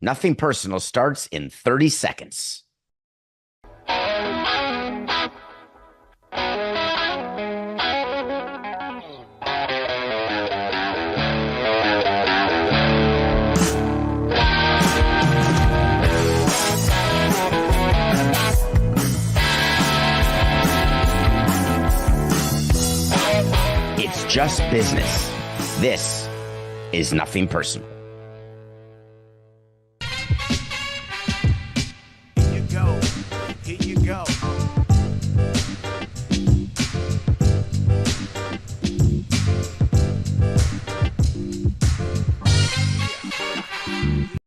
Nothing Personal starts in 30 seconds. It's just business. This is Nothing Personal.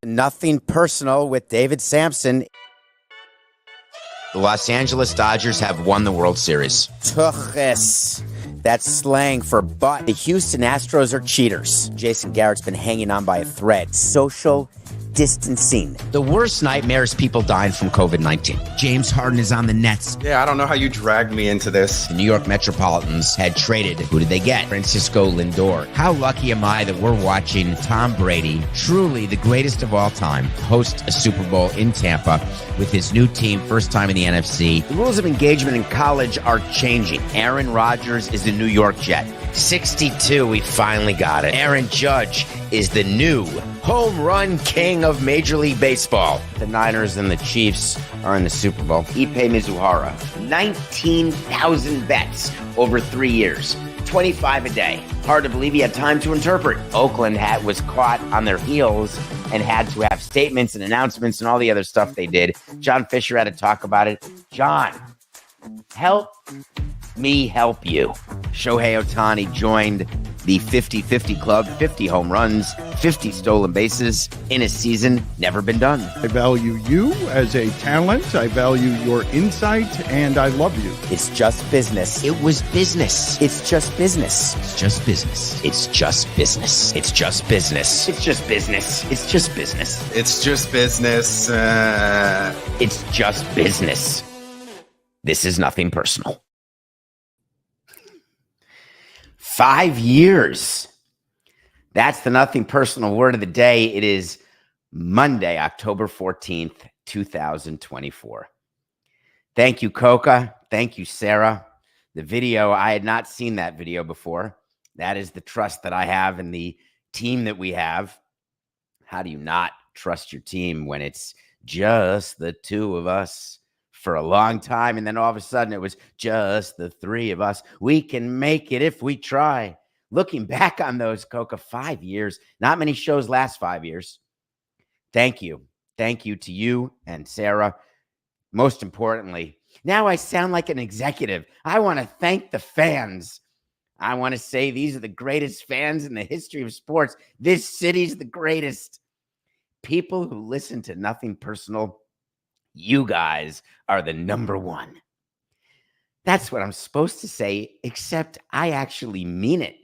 Nothing Personal with David Samson. The Los Angeles Dodgers have won the World Series. Tuches. That's slang for butt. The Houston Astros are cheaters. Jason Garrett's been hanging on by a thread. Social distancing. The worst nightmare is people dying from COVID-19. James Harden is on the Nets. Yeah, I don't know how you dragged me into this. The New York Metropolitans had traded. Who did they get? Francisco Lindor. How lucky am I that we're watching Tom Brady, truly the greatest of all time, host a Super Bowl in Tampa with his new team, first time in the NFC. The rules of engagement in college are changing. Aaron Rodgers is the New York Jet. 62, we finally got it. Aaron Judge is the new home run king of Major League Baseball. The Niners and the Chiefs are in the Super Bowl. Ippei Mizuhara, 19,000 bets over 3 years. 25 a day. Hard to believe he had time to interpret. Oakland was caught on their heels and had to have statements and announcements and all the other stuff they did. John Fisher had to talk about it. John, help me help you. Shohei Ohtani joined the 50-50 club, 50 home runs, 50 stolen bases in a season, never been done. I value you as a talent. I value your insight, and I love you. It's just business. It was business. It's just business. It's just business. It's just business. It's just business. It's just business. It's just business. It's just business. It's just business. This is Nothing Personal. 5 years. That's the Nothing Personal word of the day. It is Monday, October 14th, 2024. Thank you, Coca. Thank you, Sarah. The video, I had not seen that video before. That is the trust that I have in the team that we have. How do you not trust your team when it's just the two of us? For a long time, and then all of a sudden it was just the three of us. We can make it if we try. Looking back on those, Coca, 5 years. Not many shows last 5 years. Thank you. Thank you to you and Sarah. Most importantly, now I sound like an executive. I want to thank the fans. I want to say these are the greatest fans in the history of sports. This city's the greatest. People who listen to Nothing Personal. You guys are the number one. That's what I'm supposed to say, except I actually mean it.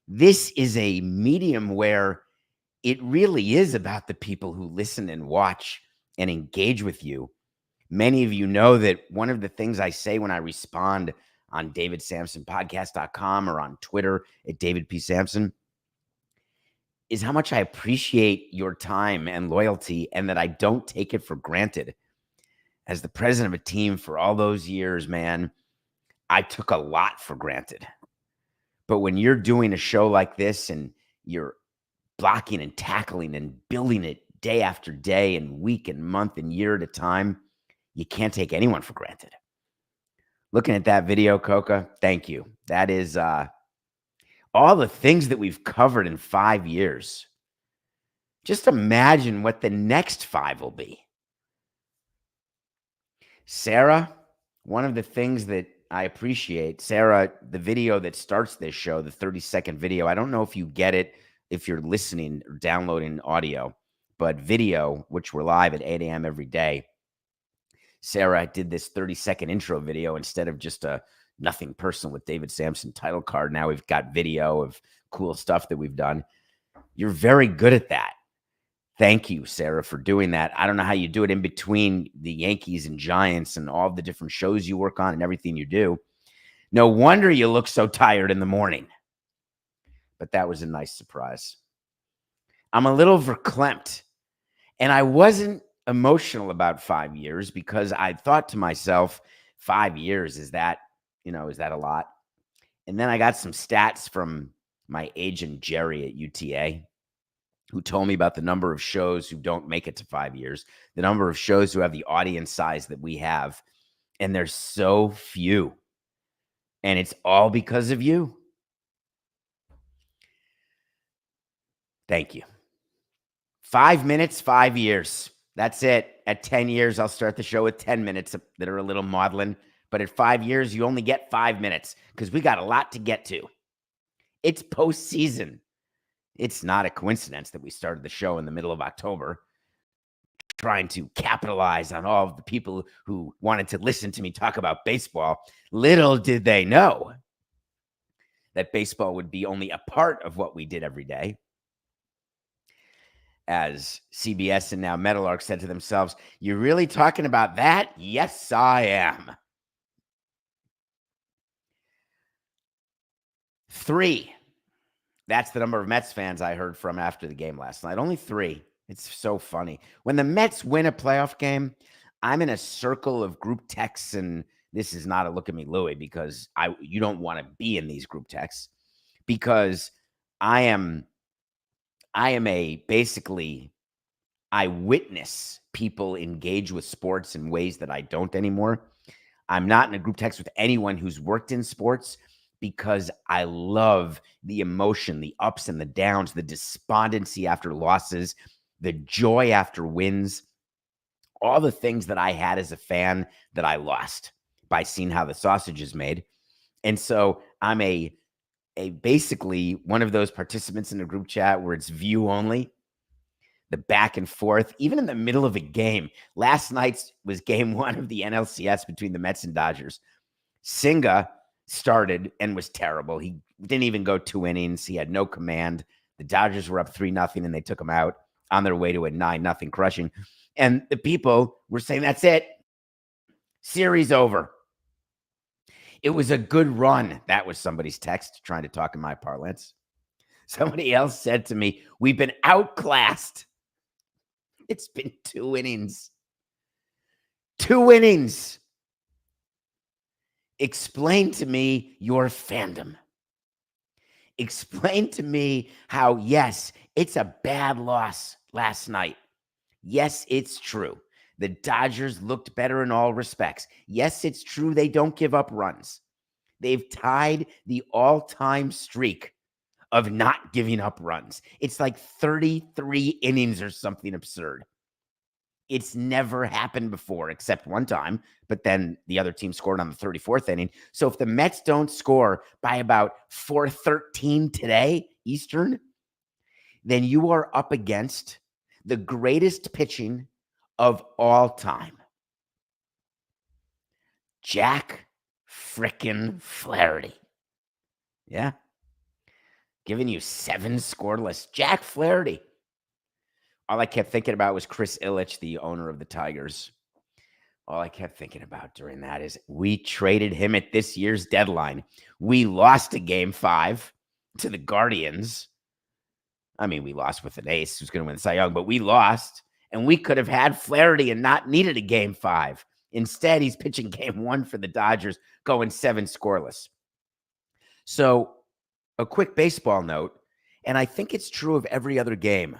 This is a medium where it really is about the people who listen and watch and engage with you. Many of you know that one of the things I say when I respond on davidsamsonpodcast.com or on Twitter at David P. Samson is how much I appreciate your time and loyalty and that I don't take it for granted. As the president of a team for all those years, man, I took a lot for granted. But when you're doing a show like this and you're blocking and tackling and building it day after day and week and month and year at a time, you can't take anyone for granted. Looking at that video, Coca, thank you. That is all the things that we've covered in 5 years. Just imagine what the next 5 will be. Sarah, one of the things that I appreciate, Sarah, the video that starts this show, the 30-second video, I don't know if you get it if you're listening or downloading audio, but video, which we're live at 8 a.m. every day, Sarah did this 30-second intro video instead of just a Nothing Personal with David Samson title card. Now we've got video of cool stuff that we've done. You're very good at that. Thank you, Sarah, for doing that. I don't know how you do it in between the Yankees and Giants and all the different shows you work on and everything you do. No wonder you look so tired in the morning. But that was a nice surprise. I'm a little verklempt. And I wasn't emotional about 5 years because I thought to myself, 5 years, is that a lot? And then I got some stats from my agent, Jerry at UTA, who told me about the number of shows who don't make it to 5 years, the number of shows who have the audience size that we have. And there's so few. And it's all because of you. Thank you. 5 minutes, 5 years. That's it. At 10 years, I'll start the show with 10 minutes that are a little maudlin. But at 5 years, you only get 5 minutes because we got a lot to get to. It's postseason. It's not a coincidence that we started the show in the middle of October, trying to capitalize on all of the people who wanted to listen to me talk about baseball. Little did they know that baseball would be only a part of what we did every day. As CBS and now Meadowlark said to themselves, "You're really talking about that?" Yes, I am. 3. That's the number of Mets fans I heard from after the game last night. Only 3. It's so funny. When the Mets win a playoff game, I'm in a circle of group texts, and this is not a look at me, Louie, because you don't want to be in these group texts, because I witness people engage with sports in ways that I don't anymore. I'm not in a group text with anyone who's worked in sports because I love the emotion, the ups and the downs, the despondency after losses, the joy after wins, all the things that I had as a fan that I lost by seeing how the sausage is made. And so I'm a basically one of those participants in a group chat where it's view only, the back and forth, even in the middle of a game. Last night's was game 1 of the NLCS between the Mets and Dodgers. Singa started and was terrible. He didn't even go 2 innings. He had no command. The Dodgers were up 3-0 and they took him out on their way to a 9-0 crushing. And the people were saying, that's it. Series over. It was a good run. That was somebody's text trying to talk in my parlance. Somebody else said to me, we've been outclassed. It's been 2 innings. 2 innings. Explain to me your fandom. Explain to me how, yes, it's a bad loss last night. Yes, it's true. The Dodgers looked better in all respects. Yes, it's true they don't give up runs. They've tied the all-time streak of not giving up runs. It's like 33 innings or something absurd. It's never happened before except one time, but then the other team scored on the 34th inning. So if the Mets don't score by about 4:13 today, Eastern, then you are up against the greatest pitching of all time. Jack frickin' Flaherty. Yeah. Giving you 7 scoreless. Jack Flaherty. All I kept thinking about was Chris Ilitch, the owner of the Tigers. All I kept thinking about during that is we traded him at this year's deadline. We lost a game 5 to the Guardians. I mean, we lost with an ace who's going to win the Cy Young, but we lost, and we could have had Flaherty and not needed a game 5. Instead, he's pitching game 1 for the Dodgers, going 7 scoreless. So a quick baseball note, and I think it's true of every other game,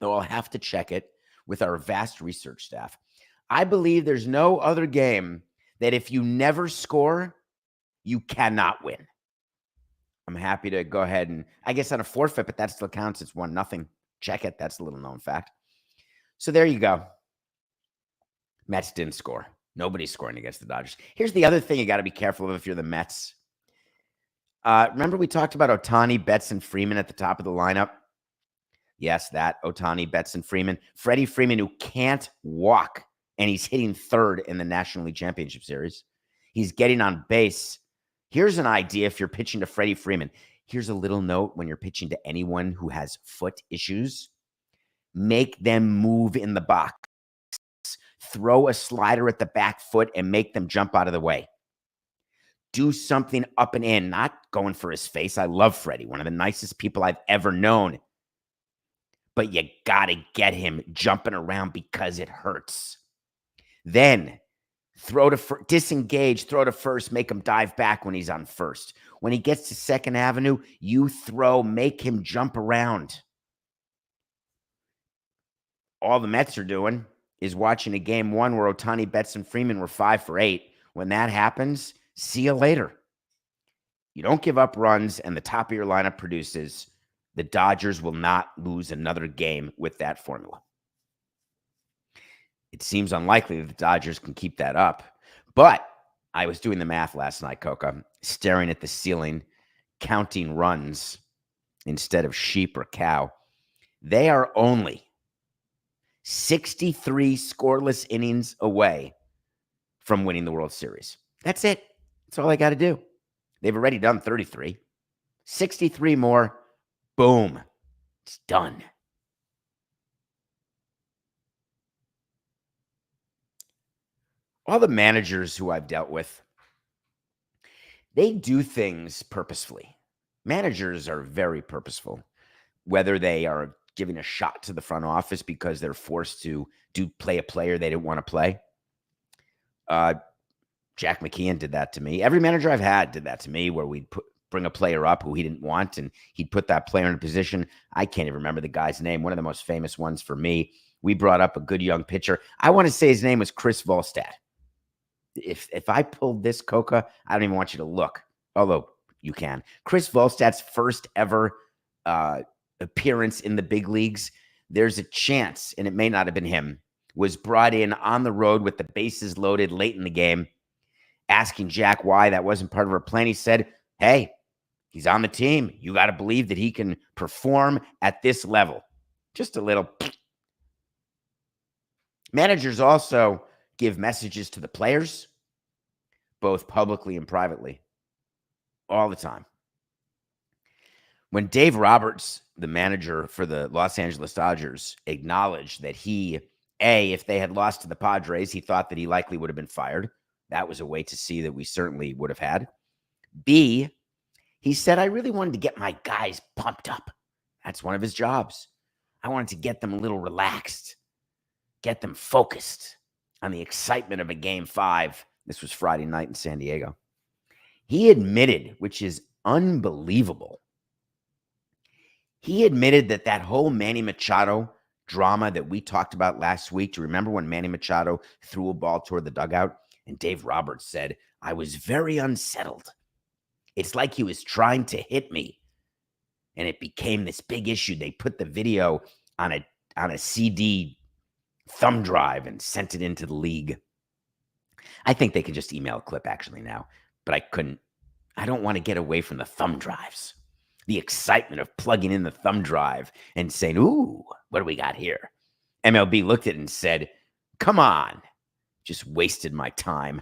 though I'll have to check it with our vast research staff. I believe there's no other game that if you never score, you cannot win. I'm happy to go ahead and, I guess on a forfeit, but that still counts. It's 1-0. Check it. That's a little known fact. So there you go. Mets didn't score. Nobody's scoring against the Dodgers. Here's the other thing you got to be careful of if you're the Mets. Remember we talked about Ohtani, Betts, and Freeman at the top of the lineup? Yes, that Ohtani, Betts, and Freeman. Freddie Freeman, who can't walk, and he's hitting 3rd in the National League Championship Series. He's getting on base. Here's an idea if you're pitching to Freddie Freeman. Here's a little note when you're pitching to anyone who has foot issues. Make them move in the box. Throw a slider at the back foot and make them jump out of the way. Do something up and in, not going for his face. I love Freddie, one of the nicest people I've ever known. but you got to get him jumping around because it hurts. Then disengage, throw to first, make him dive back when he's on first. When he gets to Second Avenue, you make him jump around. All the Mets are doing is watching a game one where Ohtani, Betts, and Freeman were 5 for 8. When that happens, see you later. You don't give up runs and the top of your lineup produces. The Dodgers will not lose another game with that formula. It seems unlikely that the Dodgers can keep that up. But I was doing the math last night, Coca, staring at the ceiling, counting runs instead of sheep or cow. They are only 63 scoreless innings away from winning the World Series. That's it. That's all I got to do. They've already done 33. 63 more. Boom. It's done. All the managers who I've dealt with, they do things purposefully. Managers are very purposeful, whether they are giving a shot to the front office because they're forced to play a player they didn't want to play. Jack McKeon did that to me. Every manager I've had did that to me, where we'd bring a player up who he didn't want, and he'd put that player in a position. I can't even remember the guy's name. One of the most famous ones for me. We brought up a good young pitcher. I want to say his name was Chris Volstad. If I pulled this, Coca, I don't even want you to look, although you can. Chris Volstad's first ever appearance in the big leagues, there's a chance, and it may not have been him, was brought in on the road with the bases loaded late in the game, asking Jack why that wasn't part of our plan. He said, hey, he's on the team. You got to believe that he can perform at this level. Just a little. Managers also give messages to the players, both publicly and privately, all the time. When Dave Roberts, the manager for the Los Angeles Dodgers, acknowledged that if they had lost to the Padres, he thought that he likely would have been fired. That was a way to see that we certainly would have had. B, he said, I really wanted to get my guys pumped up. That's one of his jobs. I wanted to get them a little relaxed, get them focused on the excitement of a Game 5. This was Friday night in San Diego. He admitted, which is unbelievable, he admitted that whole Manny Machado drama that we talked about last week. Do you remember when Manny Machado threw a ball toward the dugout? And Dave Roberts said, I was very unsettled. It's like he was trying to hit me. And it became this big issue. They put the video on a CD thumb drive and sent it into the league. I think they could just email a clip actually now, but I don't want to get away from the thumb drives. The excitement of plugging in the thumb drive and saying, ooh, what do we got here? MLB looked at it and said, come on, just wasted my time,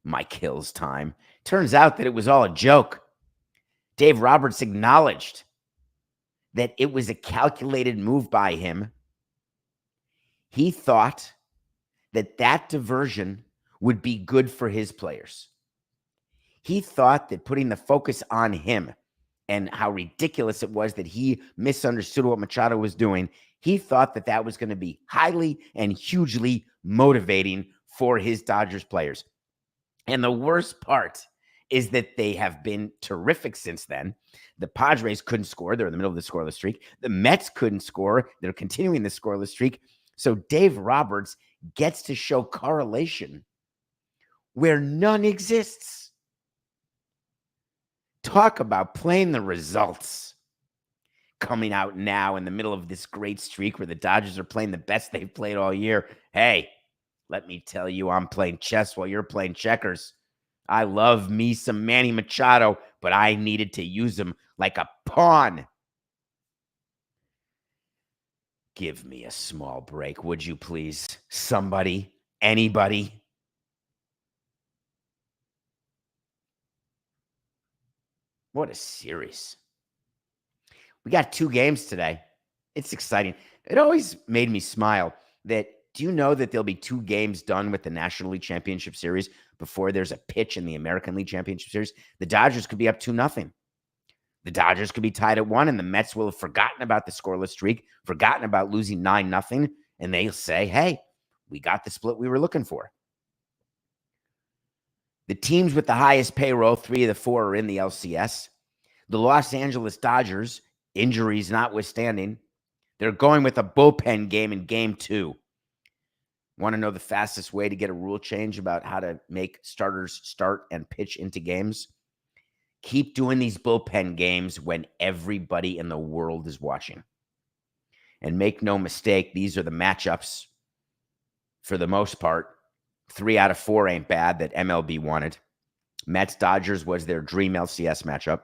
Mike Hill's time. Turns out that it was all a joke. Dave Roberts acknowledged that it was a calculated move by him. He thought that diversion would be good for his players. He thought that putting the focus on him and how ridiculous it was that he misunderstood what Machado was doing, he thought that was going to be highly and hugely motivating for his Dodgers players. And the worst part is that they have been terrific since then. The Padres couldn't score. They're in the middle of the scoreless streak. The Mets couldn't score. They're continuing the scoreless streak. So Dave Roberts gets to show correlation where none exists. Talk about playing the results. Coming out now in the middle of this great streak where the Dodgers are playing the best they've played all year. Hey, let me tell you, I'm playing chess while you're playing checkers. I love me some Manny Machado, but I needed to use him like a pawn. Give me a small break, would you please? Somebody, anybody. What a series. We got 2 games today. It's exciting. It always made me smile that, do you know that there'll be 2 games done with the National League Championship Series before there's a pitch in the American League Championship Series? The Dodgers could be up 2-0. The Dodgers could be tied at 1, and the Mets will have forgotten about the scoreless streak, forgotten about losing 9-0, and they'll say, hey, we got the split we were looking for. The teams with the highest payroll, 3 of the 4 are in the LCS. The Los Angeles Dodgers, injuries notwithstanding, they're going with a bullpen game in game 2. Want to know the fastest way to get a rule change about how to make starters start and pitch into games? Keep doing these bullpen games when everybody in the world is watching. And make no mistake, these are the matchups for the most part. 3 out of 4 ain't bad that MLB wanted. Mets-Dodgers was their dream LCS matchup.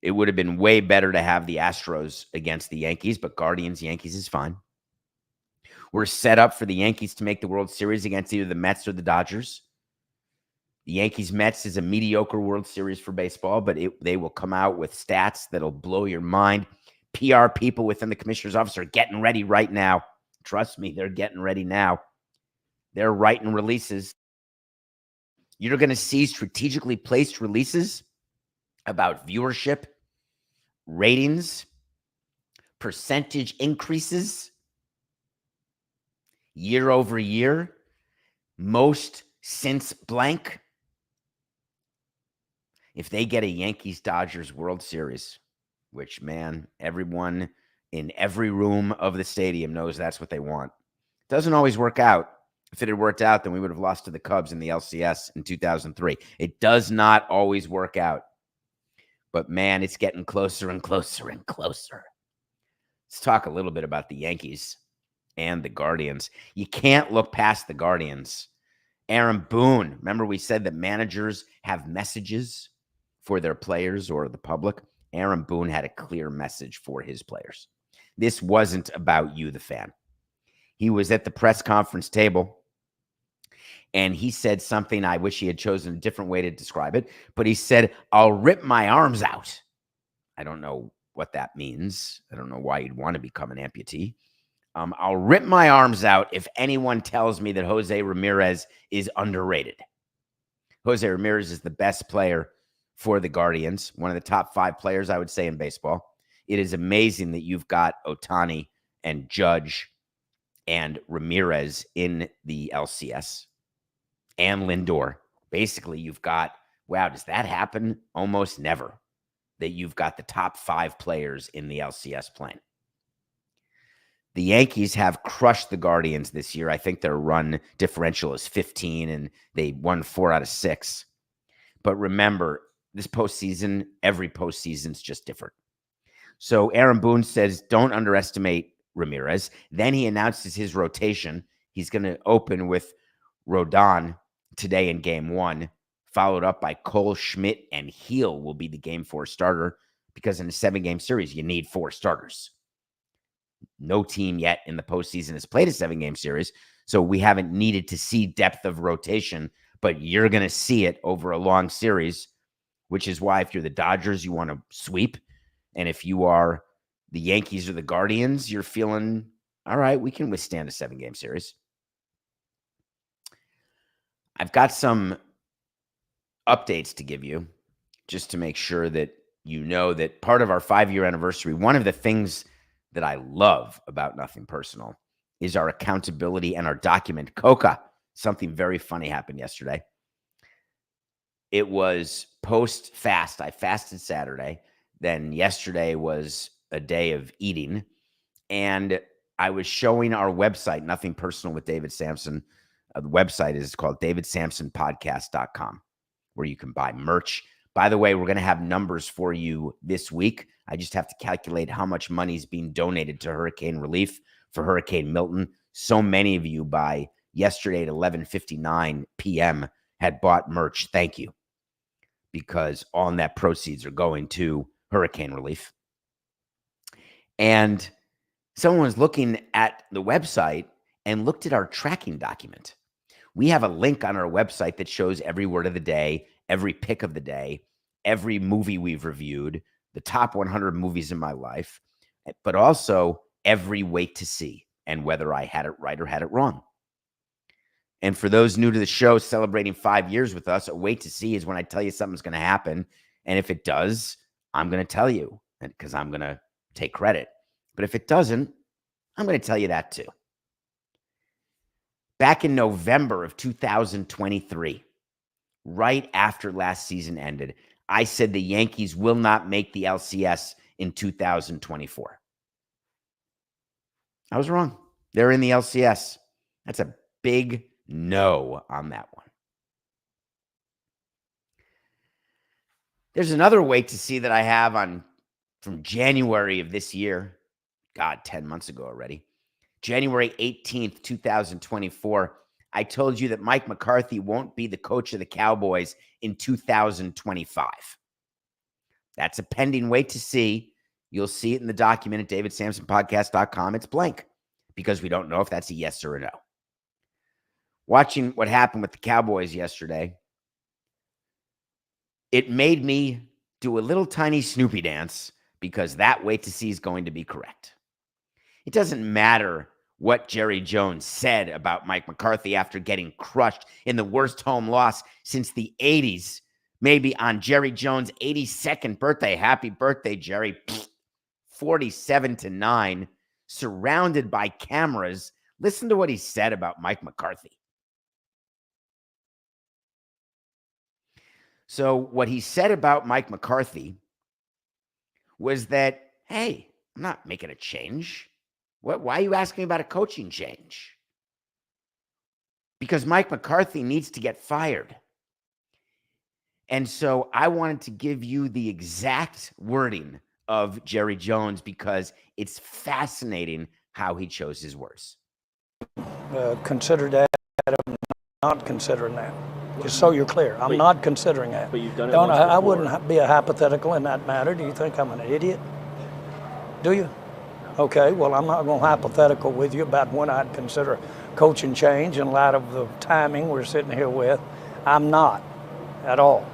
It would have been way better to have the Astros against the Yankees, but Guardians-Yankees is fine. We're set up for the Yankees to make the World Series against either the Mets or the Dodgers. The Yankees-Mets is a mediocre World Series for baseball, but they will come out with stats that'll blow your mind. PR people within the commissioner's office are getting ready right now. Trust me, they're getting ready now. They're writing releases. You're going to see strategically placed releases about viewership, ratings, percentage increases, year over year, most since blank. If they get a Yankees-Dodgers World Series, which, man, everyone in every room of the stadium knows that's what they want. Doesn't always work out. If it had worked out, then we would have lost to the Cubs in the LCS in 2003. It does not always work out. But, man, it's getting closer and closer and closer. Let's talk a little bit about the Yankees and the Guardians. You can't look past the Guardians. Aaron Boone, remember we said that managers have messages for their players or the public? Aaron Boone had a clear message for his players. This wasn't about you, the fan. He was at the press conference table, and he said something, I wish he had chosen a different way to describe it, but he said, I'll rip my arms out. I don't know what that means. I don't know why you'd want to become an amputee. I'll rip my arms out if anyone tells me that Jose Ramirez is underrated. Jose Ramirez is the best player for the Guardians, one of the top 5 players, I would say, in baseball. It is amazing that you've got Ohtani and Judge and Ramirez in the LCS and Lindor. Basically, you've got, wow, does that happen? Almost never, that you've got the top 5 players in the LCS playing. The Yankees have crushed the Guardians this year. I think their run differential is 15, and they won 4 out of 6. But remember, this postseason, every postseason's just different. So Aaron Boone says, don't underestimate Ramirez. Then he announces his rotation. He's going to open with Rodon today in game 1, followed up by Cole, Schmidt, and Heel will be the game 4 starter, because in a 7-game series, you need 4 starters. No team yet in the postseason has played a 7-game series, so we haven't needed to see depth of rotation, but you're going to see it over a long series, which is why if you're the Dodgers, you want to sweep. And if you are the Yankees or the Guardians, you're feeling, all right, we can withstand a 7-game series. I've got some updates to give you just to make sure that you know that part of our 5-year anniversary, one of the things that I love about Nothing Personal is our accountability and our document. Coca, something very funny happened yesterday. It was post-fast. I fasted Saturday. Then yesterday was a day of eating. And I was showing our website, Nothing Personal with David Samson. The website is called davidsamsonpodcast.com, where you can buy merch. By the way, we're going to have numbers for you this week. I just have to calculate how much money is being donated to hurricane relief for Hurricane Milton. So many of you by yesterday at 11:59 p.m. had bought merch. Thank you. Because all net proceeds are going to hurricane relief. And someone was looking at the website and looked at our tracking document. We have a link on our website that shows every word of the day, every pick of the day, every movie we've reviewed, the top 100 movies in my life, but also every wait to see and whether I had it right or had it wrong. And for those new to the show, celebrating 5 years with us, a wait to see is when I tell you something's going to happen. And if it does, I'm going to tell you because I'm going to take credit. But if it doesn't, I'm going to tell you that too. Back in November of 2023, right after last season ended, I said the Yankees will not make the LCS in 2024. I was wrong. They're in the LCS. That's a big no on that one. There's another wait to see that I have from January of this year. God, 10 months ago already. January 18th, 2024. I told you that Mike McCarthy won't be the coach of the Cowboys in 2025. That's a pending wait to see. You'll see it in the document at davidsamsonpodcast.com. It's blank because we don't know if that's a yes or a no. Watching what happened with the Cowboys yesterday, it made me do a little tiny Snoopy dance because that wait to see is going to be correct. It doesn't matter what Jerry Jones said about Mike McCarthy after getting crushed in the worst home loss since the 80s, maybe on Jerry Jones' 82nd birthday. Happy birthday, Jerry. 47-9, surrounded by cameras. Listen to what he said about Mike McCarthy. So what he said about Mike McCarthy was that, hey, I'm not making a change. Why are you asking about a coaching change? Because Mike McCarthy needs to get fired. And so I wanted to give you the exact wording of Jerry Jones because it's fascinating how he chose his words. Consider that. I'm not considering that. Just so you're clear, I'm not considering that. But you've done it Don't once I before. wouldn't be a hypothetical in that matter. Do you think I'm an idiot? Do you? Okay, well, I'm not going to hypothetical with you about when I'd consider coaching change in light of the timing we're sitting here with. I'm not at all.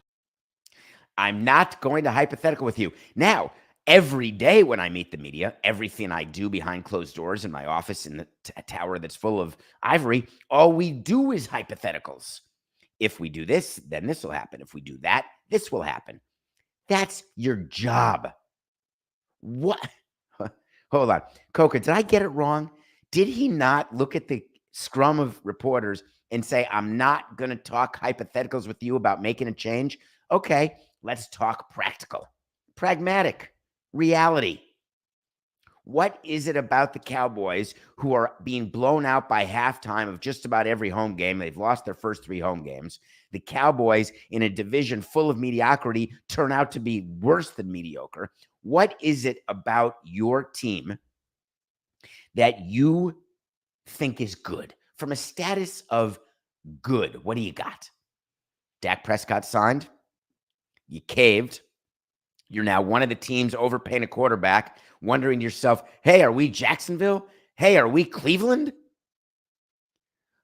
I'm not going to hypothetical with you. Now, every day when I meet the media, everything I do behind closed doors in my office in the tower that's full of ivory, all we do is hypotheticals. If we do this, then this will happen. If we do that, this will happen. That's your job. What? Hold on. Coca, did I get it wrong? Did he not look at the scrum of reporters and say, I'm not going to talk hypotheticals with you about making a change? Okay, let's talk practical, pragmatic, reality. What is it about the Cowboys who are being blown out by halftime of just about every home game? They've lost their first 3 home games. The Cowboys, in a division full of mediocrity, turn out to be worse than mediocre. What is it about your team that you think is good? From a status of good, what do you got? Dak Prescott signed. You caved. You're now one of the teams overpaying a quarterback, wondering to yourself, hey, are we Jacksonville? Hey, are we Cleveland?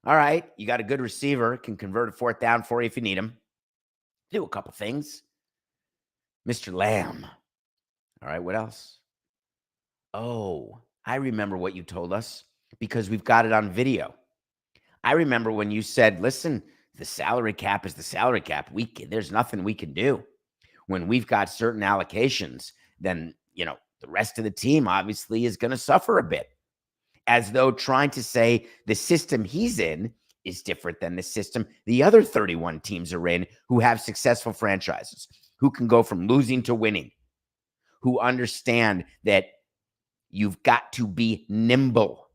All right, you got a good receiver, can convert a 4th down for you if you need him. Do a couple things. Mr. Lamb. All right, what else? Oh, I remember what you told us because we've got it on video. I remember when you said, listen, the salary cap is the salary cap. There's nothing we can do. When we've got certain allocations, then, the rest of the team obviously is going to suffer a bit. As though trying to say the system he's in is different than the system the other 31 teams are in who have successful franchises, who can go from losing to winning, who understand that you've got to be nimble,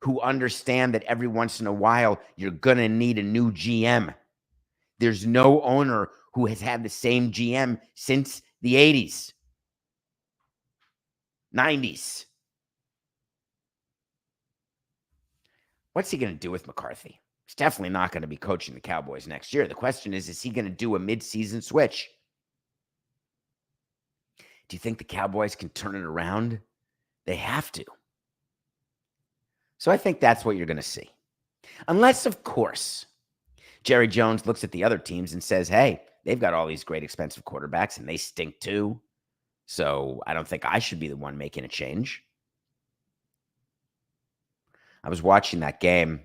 who understand that every once in a while you're going to need a new GM. There's no owner who has had the same GM since the 80s, 90s. What's he going to do with McCarthy? He's definitely not going to be coaching the Cowboys next year. The question is he going to do a mid-season switch? Do you think the Cowboys can turn it around? They have to. So I think that's what you're going to see. Unless, of course, Jerry Jones looks at the other teams and says, hey, they've got all these great expensive quarterbacks and they stink too. So I don't think I should be the one making a change. I was watching that game,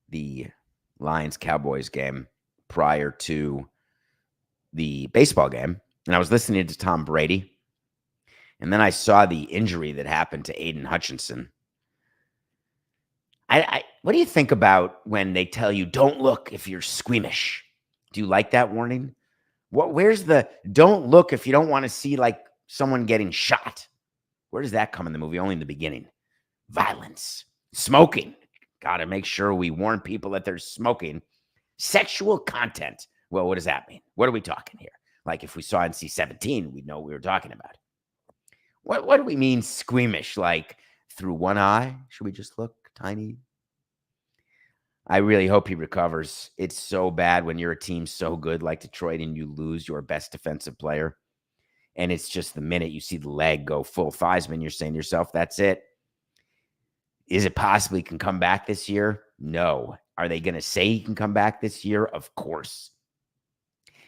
the Lions-Cowboys game, prior to the baseball game. and I was listening to Tom Brady, and then I saw the injury that happened to Aiden Hutchinson. What do you think about when they tell you, don't look if you're squeamish? Do you like that warning? Where's the don't look if you don't want to see like someone getting shot? Where does that come in the movie? Only in the beginning. Violence, smoking. Got to make sure we warn people that they're smoking. Sexual content. Well, what does that mean? What are we talking here? Like if we saw NC-17, we'd know what we were talking about. What do we mean squeamish? Like through one eye? Should we just look tiny? I really hope he recovers. It's so bad when you're a team so good like Detroit and you lose your best defensive player. And it's just the minute you see the leg go full Theismann, you're saying to yourself, that's it. Is it possible he can come back this year? No. Are they going to say he can come back this year? Of course.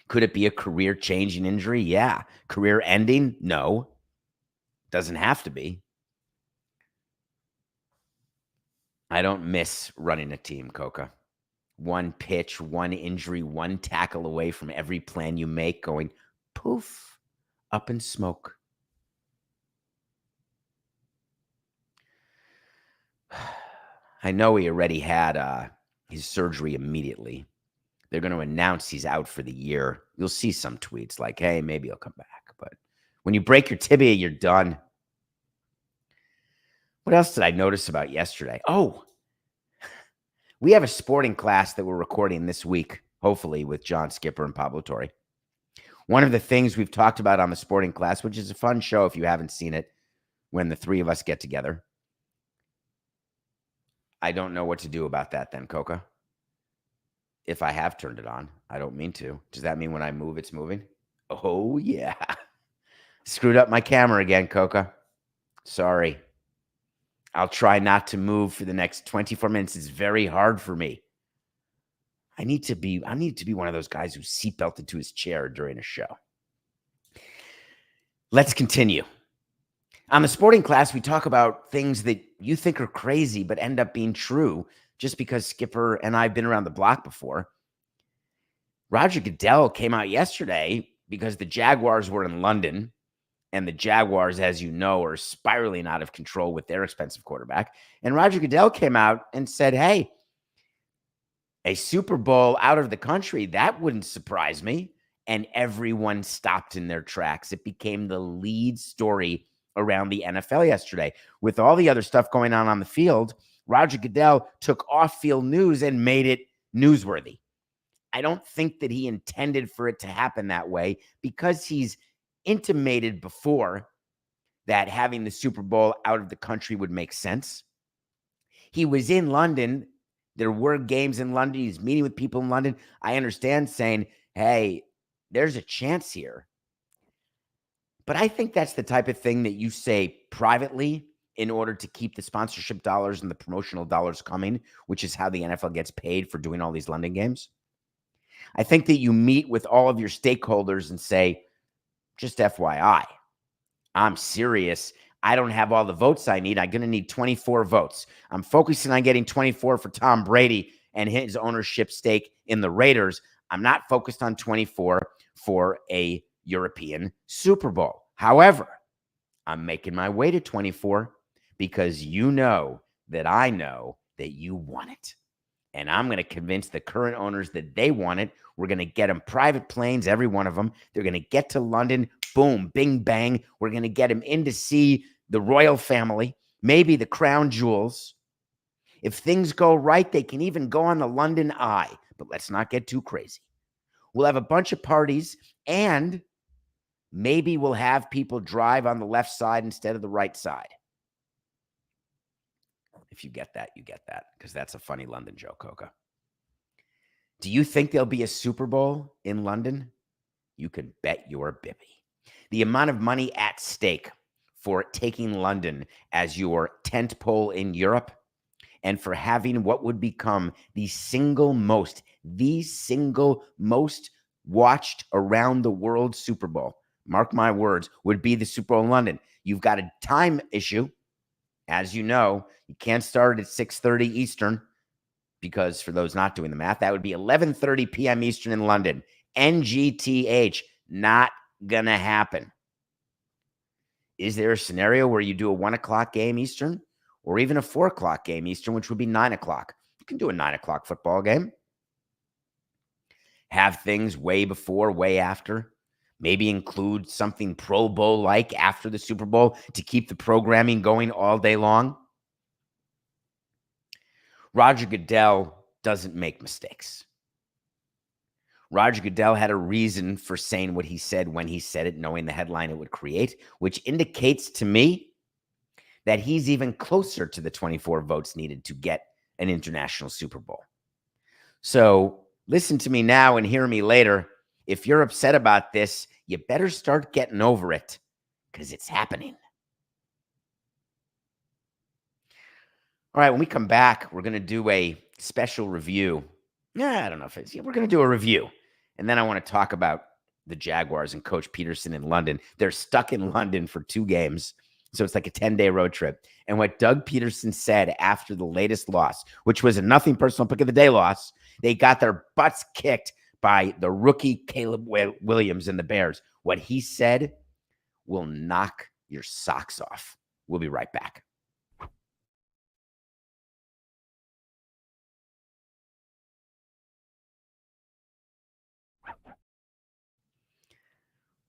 Could it be a career-changing injury? Yeah. Career-ending? No. Doesn't have to be. I don't miss running a team, Coca. One pitch, one injury, one tackle away from every plan you make going poof, up in smoke. I know he already had his surgery immediately. They're going to announce he's out for the year. You'll see some tweets like, hey, maybe he'll come back. But when you break your tibia, you're done. What else did I notice about yesterday? Oh, we have a sporting class that we're recording this week, hopefully with John Skipper and Pablo Torre. One of the things we've talked about on the sporting class, which is a fun show if you haven't seen it, when the three of us get together. I don't know what to do about that then, Coca. If I have turned it on, I don't mean to. Does that mean when I move, it's moving? Oh, yeah. Screwed up my camera again, Coca. Sorry. I'll try not to move for the next 24 minutes. It's very hard for me. I need to be one of those guys who's seatbelted to his chair during a show. Let's continue. On the sporting class, we talk about things that you think are crazy but end up being true just because Skipper and I have been around the block before. Roger Goodell came out yesterday because the Jaguars were in London. And the Jaguars, as you know, are spiraling out of control with their expensive quarterback. And Roger Goodell came out and said, hey, a Super Bowl out of the country, that wouldn't surprise me. And everyone stopped in their tracks. It became the lead story around the NFL yesterday. With all the other stuff going on the field, Roger Goodell took off-field news and made it newsworthy. I don't think that he intended for it to happen that way because he's intimated before that having the Super Bowl out of the country would make sense. He was in London. There were games in London. He's meeting with people in London. I understand saying, hey, there's a chance here. But I think that's the type of thing that you say privately in order to keep the sponsorship dollars and the promotional dollars coming, which is how the NFL gets paid for doing all these London games. I think that you meet with all of your stakeholders and say, just FYI, I'm serious. I don't have all the votes I need. I'm going to need 24 votes. I'm focusing on getting 24 for Tom Brady and his ownership stake in the Raiders. I'm not focused on 24 for a European Super Bowl. However, I'm making my way to 24 because you know that I know that you want it. And I'm going to convince the current owners that they want it. We're going to get them private planes, every one of them. They're going to get to London. Boom, bing, bang. We're going to get them in to see the royal family, maybe the crown jewels. If things go right, they can even go on the London Eye. But let's not get too crazy. We'll have a bunch of parties, and maybe we'll have people drive on the left side instead of the right side. If you get that, you get that, because that's a funny London joke, Coca. Do you think there'll be a Super Bowl in London? You can bet your bibby. The amount of money at stake for taking London as your tent pole in Europe and for having what would become the single most watched around the world Super Bowl, mark my words, would be the Super Bowl in London. You've got a time issue. As you know, you can't start at 6:30 Eastern because for those not doing the math, that would be 11:30 p.m. Eastern in London. NGTH, not going to happen. Is there a scenario where you do a 1 o'clock game Eastern or even a 4 o'clock game Eastern, which would be 9 o'clock? You can do a 9 o'clock football game. Have things way before, way after. Maybe include something Pro Bowl-like after the Super Bowl to keep the programming going all day long. Roger Goodell doesn't make mistakes. Roger Goodell had a reason for saying what he said when he said it, knowing the headline it would create, which indicates to me that he's even closer to the 24 votes needed to get an international Super Bowl. So listen to me now and hear me later. If you're upset about this, you better start getting over it because it's happening. All right, when we come back, we're going to do a special review. I don't know if it's, we're going to do a review. And then I want to talk about the Jaguars and Coach Pederson in London. They're stuck in London for 2 games. So it's like a 10-day road trip. And what Doug Pederson said after the latest loss, which was a nothing personal pick of the day loss, they got their butts kicked by the rookie Caleb Williams and the Bears. What he said will knock your socks off. We'll be right back.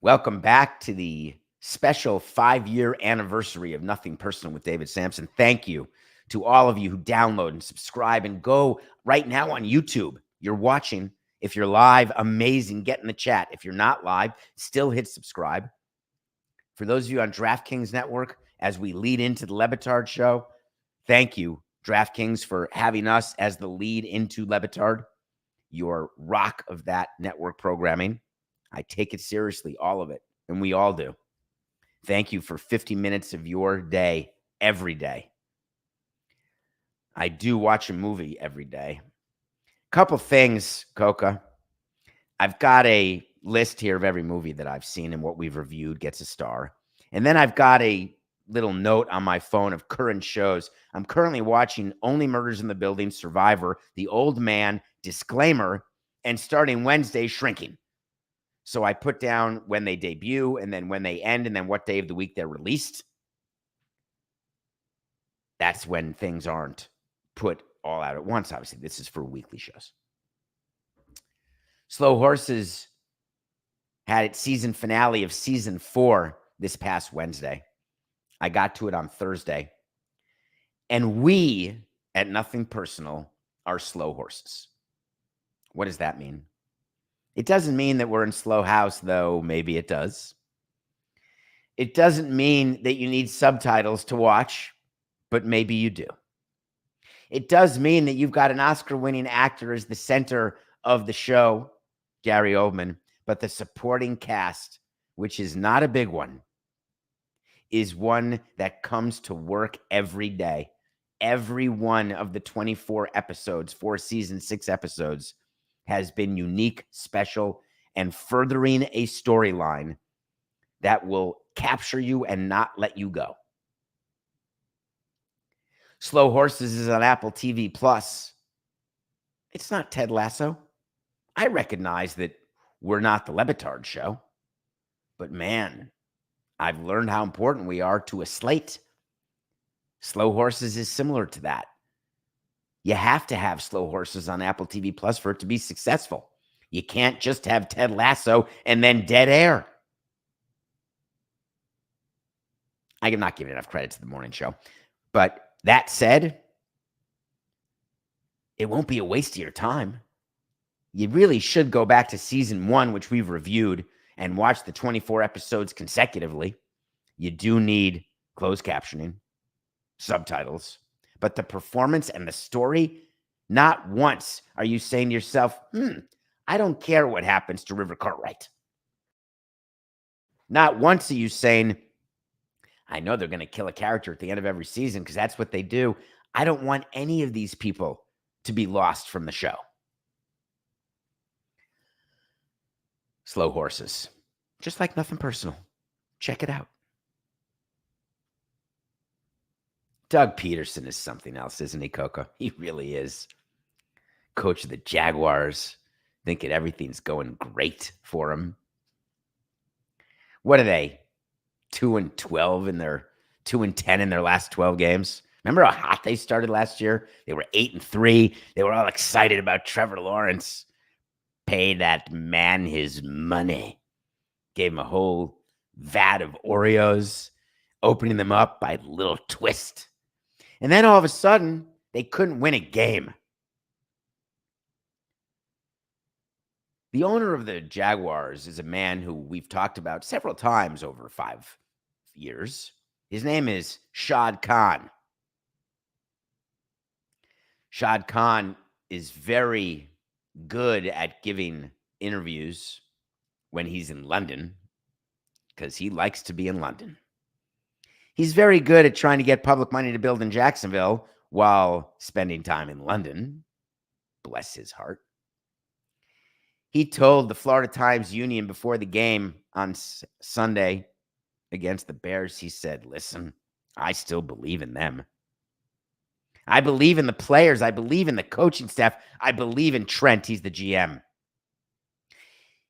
Welcome back to the special 5-year anniversary of Nothing Personal with David Samson. Thank you to all of you who download and subscribe and go right now on YouTube. You're watching. If you're live, amazing. Get in the chat. If you're not live, still hit subscribe. For those of you on DraftKings Network, as we lead into the Le Batard show, thank you, DraftKings, for having us as the lead into Le Batard, your rock of that network programming. I take it seriously, all of it, and we all do. Thank you for 50 minutes of your day every day. I do watch a movie every day. Couple things, Coca. I've got a list here of every movie that I've seen and what we've reviewed gets a star. And then I've got a little note on my phone of current shows. I'm currently watching Only Murders in the Building, Survivor, The Old Man, Disclaimer, and starting Wednesday, Shrinking. So I put down when they debut and then when they end and then what day of the week they're released. That's when things aren't put all out at once. Obviously, this is for weekly shows. Slow Horses had its season finale of season 4 this past Wednesday. I got to it on Thursday. And we at Nothing Personal are slow horses. What does that mean? It doesn't mean that we're in slow house, though maybe it does. It doesn't mean that you need subtitles to watch, but maybe you do. It does mean that you've got an Oscar-winning actor as the center of the show, Gary Oldman, but the supporting cast, which is not a big one, is one that comes to work every day. Every one of the 24 episodes, 4 seasons, 6 episodes, has been unique, special, and furthering a storyline that will capture you and not let you go. Slow Horses is on Apple TV Plus. It's not Ted Lasso. I recognize that we're not the Le Batard show, but man, I've learned how important we are to a slate. Slow Horses is similar to that. You have to have Slow Horses on Apple TV Plus for it to be successful. You can't just have Ted Lasso and then dead air. I am not giving enough credit to the morning show. But that said, it won't be a waste of your time. You really should go back to season 1, which we've reviewed, and watch the 24 episodes consecutively. You do need closed captioning, subtitles, but the performance and the story, not once are you saying to yourself, I don't care what happens to River Cartwright. Not once are you saying, I know they're going to kill a character at the end of every season because that's what they do. I don't want any of these people to be lost from the show. Slow Horses. Just like Nothing Personal. Check it out. Doug Pederson is something else, isn't he, Coco? He really is. Coach of the Jaguars. Thinking everything's going great for him. What are they? 2-12 in their 2-10 in their last 12 games. Remember how hot they started last year? They were 8-3. They were all excited about Trevor Lawrence. Pay that man his money. Gave him a whole vat of Oreos, opening them up by a little twist. And then all of a sudden, they couldn't win a game. The owner of the Jaguars is a man who we've talked about several times over 5 years. His name is Shad Khan. Shad Khan is very good at giving interviews when he's in London because he likes to be in London. He's very good at trying to get public money to build in Jacksonville while spending time in London. Bless his heart. He told the Florida Times Union before the game on Sunday against the Bears, he said, listen, I still believe in them. I believe in the players. I believe in the coaching staff. I believe in Trent. He's the GM.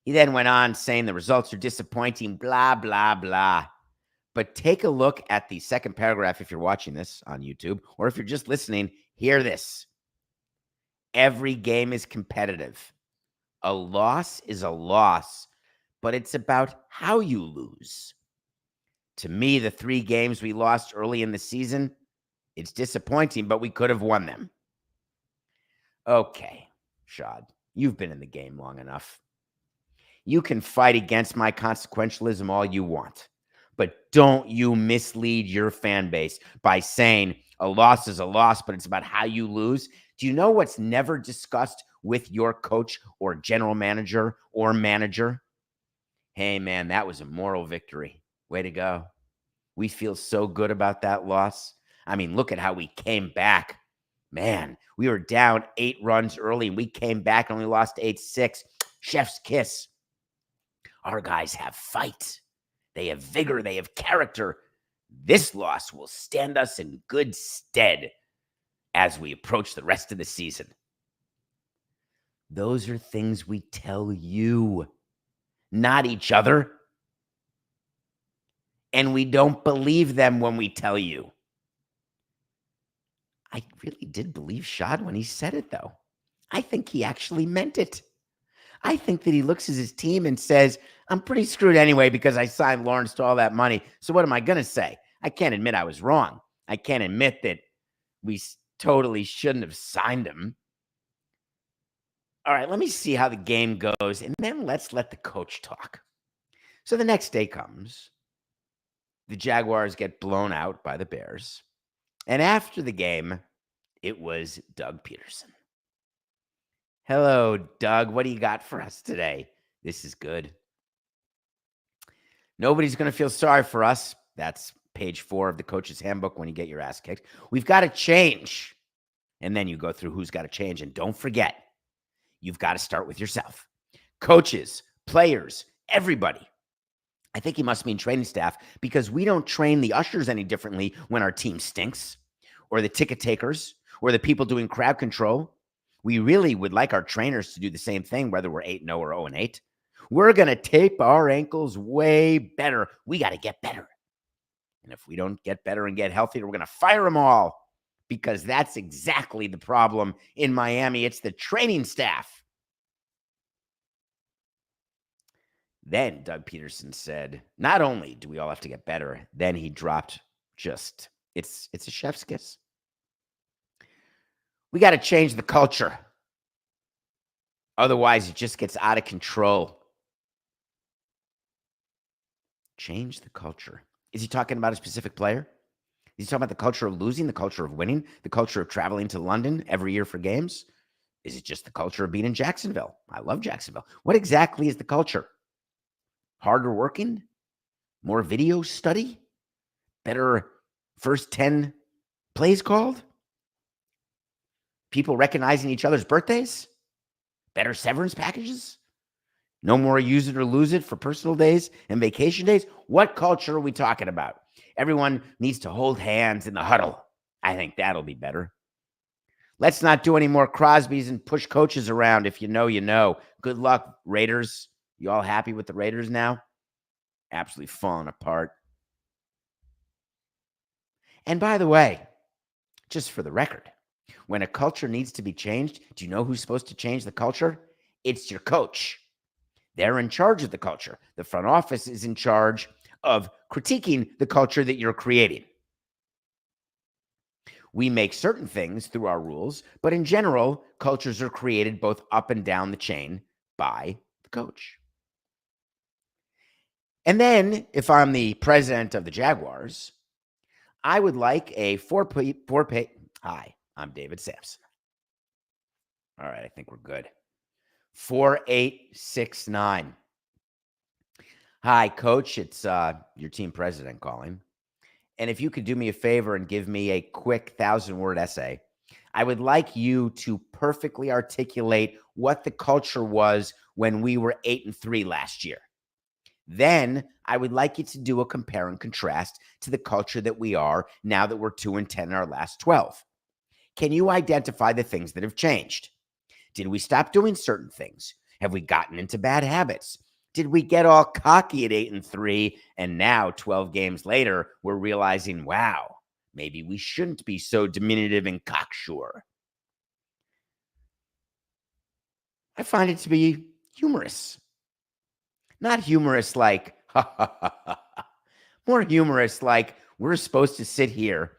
He then went on saying the results are disappointing, blah, blah, blah. But take a look at the second paragraph if you're watching this on YouTube, or if you're just listening, hear this. Every game is competitive. A loss is a loss, but it's about how you lose. To me, the 3 games we lost early in the season, it's disappointing, but we could have won them. Okay, Shad, you've been in the game long enough. You can fight against my consequentialism all you want, but don't you mislead your fan base by saying a loss is a loss, but it's about how you lose. Do you know what's never discussed with your coach or general manager or manager? Hey, man, that was a moral victory. Way to go. We feel so good about that loss. I mean, look at how we came back. Man, we were down 8 runs early, and we came back and only lost 8-6. Chef's kiss. Our guys have fight. They have vigor. They have character. This loss will stand us in good stead as we approach the rest of the season. Those are things we tell you, not each other. And we don't believe them when we tell you. I really did believe Shad when he said it, though. I think he actually meant it. I think that he looks at his team and says, I'm pretty screwed anyway because I signed Lawrence to all that money. So what am I going to say? I can't admit I was wrong. I can't admit that we totally shouldn't have signed him. All right, let me see how the game goes, and then let's let the coach talk. So the next day comes. The Jaguars get blown out by the Bears. And after the game, it was Doug Pederson. Hello, Doug. What do you got for us today? This is good. Nobody's going to feel sorry for us. That's page 4 of the coach's handbook when you get your ass kicked. We've got to change. And then you go through who's got to change. And don't forget, you've got to start with yourself. Coaches, players, everybody. I think he must mean training staff because we don't train the ushers any differently when our team stinks, or the ticket takers, or the people doing crowd control. We really would like our trainers to do the same thing, whether we're 8-0 or 0-8. We're going to tape our ankles way better. We got to get better. And if we don't get better and get healthier, we're going to fire them all because that's exactly the problem in Miami. It's the training staff. Then Doug Pederson said, not only do we all have to get better, then he dropped it's a chef's kiss. We got to change the culture. Otherwise, it just gets out of control. Change the culture. Is he talking about a specific player? Is he talking about the culture of losing, the culture of winning, the culture of traveling to London every year for games? Is it just the culture of being in Jacksonville? I love Jacksonville. What exactly is the culture? Harder working? More video study? Better first 10 plays called? People recognizing each other's birthdays? Better severance packages? No more use it or lose it for personal days and vacation days? What culture are we talking about? Everyone needs to hold hands in the huddle. I think that'll be better. Let's not do any more Crosbys and push coaches around. If you know, you know. Good luck, Raiders. You all happy with the Raiders now? absolutely falling apart. And by the way, just for the record, when a culture needs to be changed, do you know who's supposed to change the culture? It's your coach. They're in charge of the culture. The front office is in charge of critiquing the culture that you're creating. We make certain things through our rules, but in general, cultures are created both up and down the chain by the coach. And then, if I'm the president of the Jaguars, I would like a Hi, I'm David Samson. All right, I think we're good. 4869. Hi, Coach. It's your team president calling. And if you could do me a favor and give me a quick 1,000-word essay, I would like you to perfectly articulate what the culture was when we were 8-3 last year. Then I would like you to do a compare and contrast to the culture that we are now that we're 2-10 in our last 12. Can you identify the things that have changed? Did we stop doing certain things? Have we gotten into bad habits? Did we get all cocky at 8-3 and now 12 games later, we're realizing, wow, maybe we shouldn't be so diminutive and cocksure? I find it to be humorous. Not humorous like, ha, ha, ha, ha, ha. More humorous like we're supposed to sit here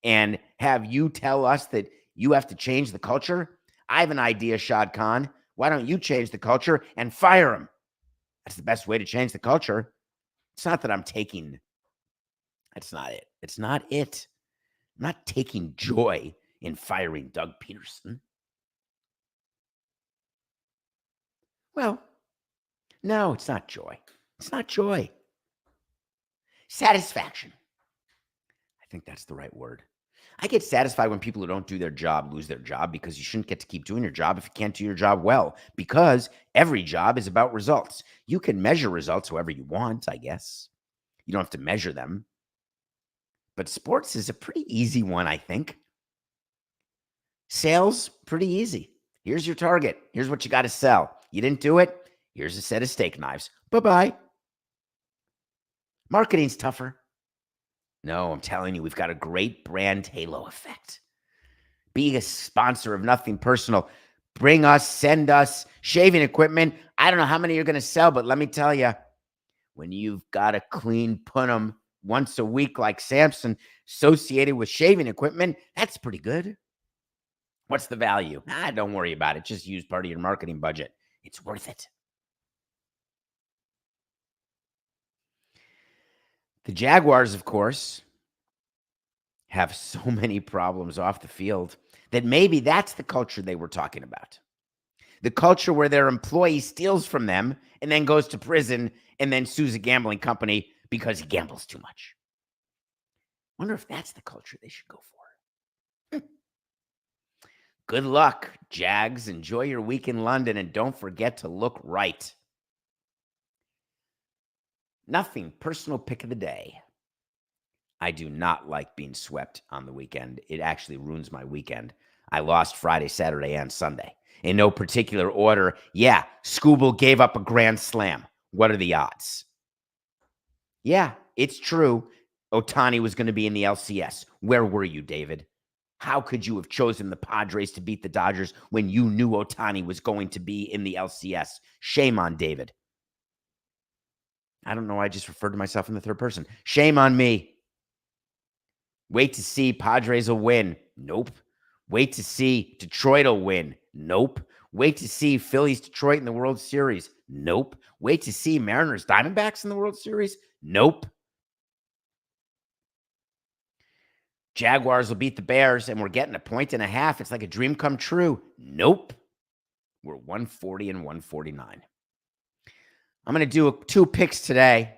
and have you tell us that you have to change the culture? I have an idea, Shad Khan. Why don't you change the culture and fire him? That's the best way to change the culture. It's not that I'm taking, that's not it. It's not it. I'm not taking joy in firing Doug Pederson. Well, no, it's not joy. It's not joy. Satisfaction. I think that's the right word. I get satisfied when people who don't do their job lose their job, because you shouldn't get to keep doing your job if you can't do your job well, because every job is about results. You can measure results however you want, I guess. You don't have to measure them. But sports is a pretty easy one, I think. Sales, pretty easy. Here's your target. Here's what you got to sell. You didn't do it? Here's a set of steak knives. Bye-bye. Marketing's tougher. No, I'm telling you, we've got a great brand halo effect. Be a sponsor of Nothing Personal. Bring us, send us shaving equipment. I don't know how many you're going to sell, but let me tell you, when you've got a clean punum once a week like Samson associated with shaving equipment, that's pretty good. What's the value? Don't worry about it. Just use part of your marketing budget. It's worth it. The Jaguars, of course, have so many problems off the field that maybe that's the culture they were talking about. The culture where their employee steals from them and then goes to prison and then sues a gambling company because he gambles too much. Wonder if that's the culture they should go for. Good luck, Jags. Enjoy your week in London, and don't forget to look right. Nothing personal pick of the day. I do not like being swept on the weekend. It actually ruins my weekend. I lost Friday, Saturday, and Sunday. In no particular order. Yeah, Scooble gave up a grand slam. What are the odds? Yeah, it's true. Ohtani was going to be in the LCS. Where were you, David? How could you have chosen the Padres to beat the Dodgers when you knew Ohtani was going to be in the LCS? Shame on David. I don't know why I just referred to myself in the third person. Shame on me. Wait to see Padres will win. Nope. Wait to see Detroit will win. Nope. Wait to see Phillies Detroit in the World Series. Nope. Wait to see Mariners Diamondbacks in the World Series. Nope. Jaguars will beat the Bears and we're getting 1.5. It's like a dream come true. Nope. We're 140 and 149. I'm going to do 2 picks today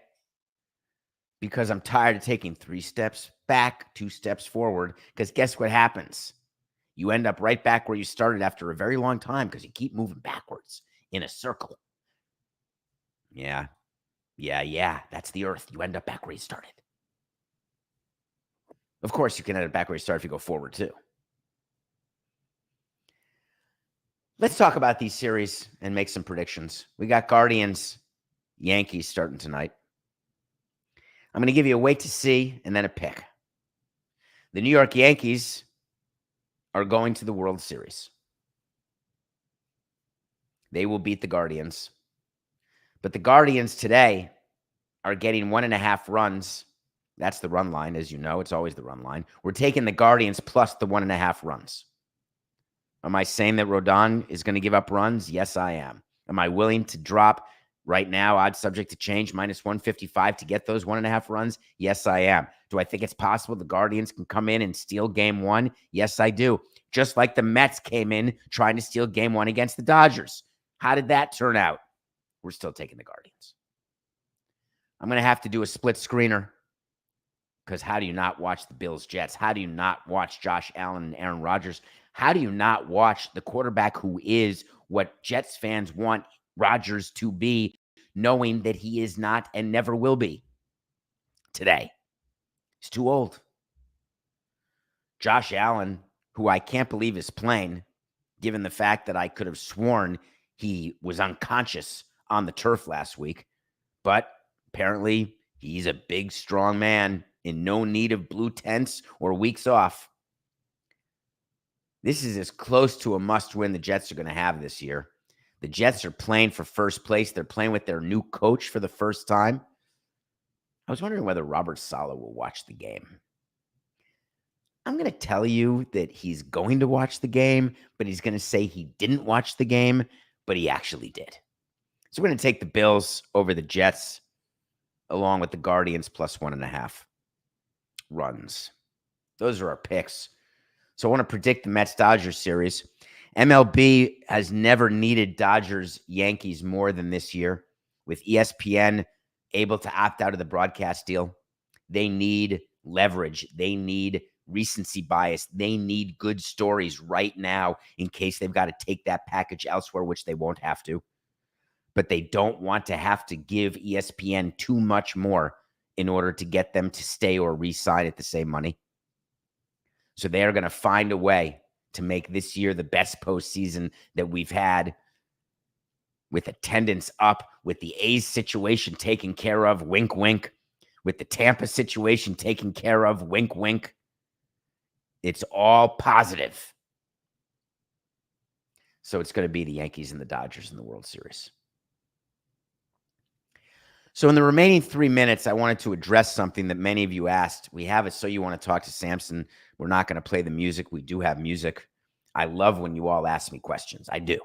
because I'm tired of taking 3 steps back, 2 steps forward. Because guess what happens? You end up right back where you started after a very long time because you keep moving backwards in a circle. Yeah. That's the earth. You end up back where you started. Of course, you can end up back where you started if you go forward too. Let's talk about these series and make some predictions. We got Guardians, Yankees starting tonight. I'm going to give you a wait to see and then a pick. The New York Yankees are going to the World Series. They will beat the Guardians. But the Guardians today are getting 1.5 runs. That's the run line, as you know. It's always the run line. We're taking the Guardians plus the 1.5 runs. Am I saying that Rodon is going to give up runs? Yes, I am. Am I willing to drop right now, odds subject to change, minus 155 to get those 1.5 runs? Yes, I am. Do I think it's possible the Guardians can come in and steal game one? Yes, I do. Just like the Mets came in trying to steal game one against the Dodgers. How did that turn out? We're still taking the Guardians. I'm going to have to do a split screener because how do you not watch the Bills-Jets? How do you not watch Josh Allen and Aaron Rodgers? How do you not watch the quarterback who is what Jets fans want Rodgers to be, knowing that he is not and never will be today? He's too old. Josh Allen, who I can't believe is playing, given the fact that I could have sworn he was unconscious on the turf last week. But apparently he's a big, strong man in no need of blue tents or weeks off. This is as close to a must-win the Jets are going to have this year. The Jets are playing for first place. They're playing with their new coach for the first time. I was wondering whether Robert Saleh will watch the game. I'm going to tell you that he's going to watch the game, but he's going to say he didn't watch the game, but he actually did. So we're going to take the Bills over the Jets, along with the Guardians plus 1.5 runs. Those are our picks. So I want to predict the Mets-Dodgers series. MLB has never needed Dodgers-Yankees more than this year. With ESPN able to opt out of the broadcast deal, they need leverage. They need recency bias. They need good stories right now in case they've got to take that package elsewhere, which they won't have to. But they don't want to have to give ESPN too much more in order to get them to stay or re-sign at the same money. So they are going to find a way to make this year the best postseason that we've had, with attendance up, with the A's situation taken care of, wink, wink, with the Tampa situation taken care of, wink, wink. It's all positive. So it's going to be the Yankees and the Dodgers in the World Series. So in the remaining 3 minutes, I wanted to address something that many of you asked. We have it, So You Want to Talk to Samson. We're not going to play the music. We do have music. I love when you all ask me questions. I do.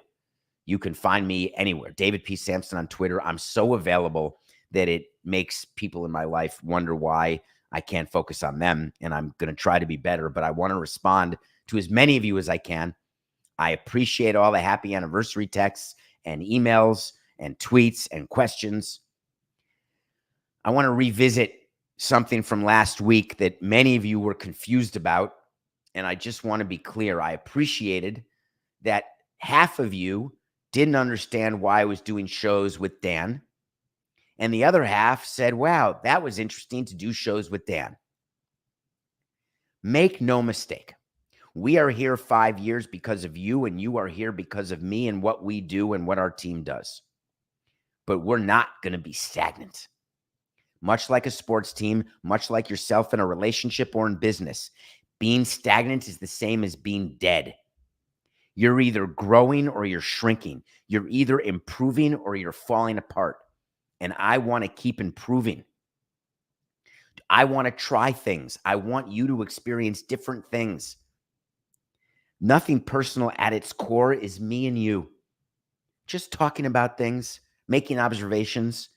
You can find me anywhere. David P. Samson on Twitter. I'm so available that it makes people in my life wonder why I can't focus on them. And I'm going to try to be better, but I want to respond to as many of you as I can. I appreciate all the happy anniversary texts and emails and tweets and questions. I want to revisit something from last week that many of you were confused about. And I just want to be clear. I appreciated that half of you didn't understand why I was doing shows with Dan. And the other half said, wow, that was interesting to do shows with Dan. Make no mistake. We are here 5 years because of you, and you are here because of me and what we do and what our team does. But we're not going to be stagnant. Much like a sports team, much like yourself in a relationship or in business, being stagnant is the same as being dead. You're either growing or you're shrinking. You're either improving or you're falling apart. And I want to keep improving. I want to try things. I want you to experience different things. Nothing personal at its core is me and you. Just talking about things, making observations,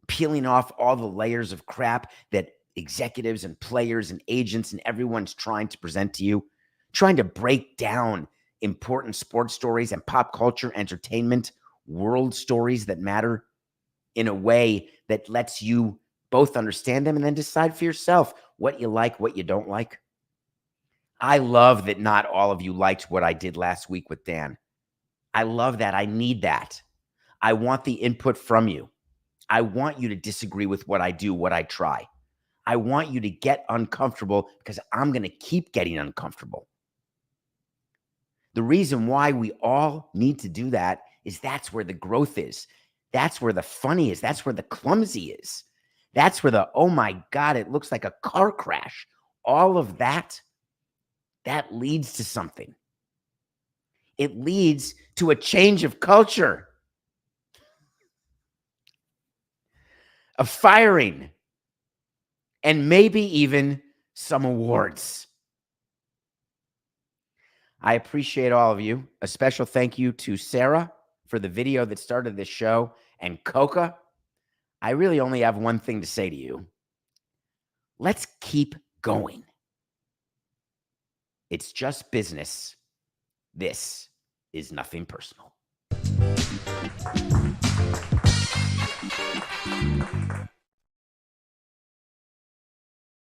peeling off all the layers of crap that executives and players and agents and everyone's trying to present to you, trying to break down important sports stories and pop culture, entertainment, world stories that matter in a way that lets you both understand them and then decide for yourself what you like, what you don't like. I love that not all of you liked what I did last week with Dan. I love that. I need that. I want the input from you. I want you to disagree with what I do, what I try. I want you to get uncomfortable because I'm going to keep getting uncomfortable. The reason why we all need to do that is that's where the growth is. That's where the funny is. That's where the clumsy is. That's where the, oh my God, it looks like a car crash. All of that leads to something. It leads to a change of culture, a firing, and maybe even some awards. I appreciate all of you. A special thank you to Sarah for the video that started this show, and Coca. I really only have one thing to say to you. Let's keep going. It's just business. This is nothing personal.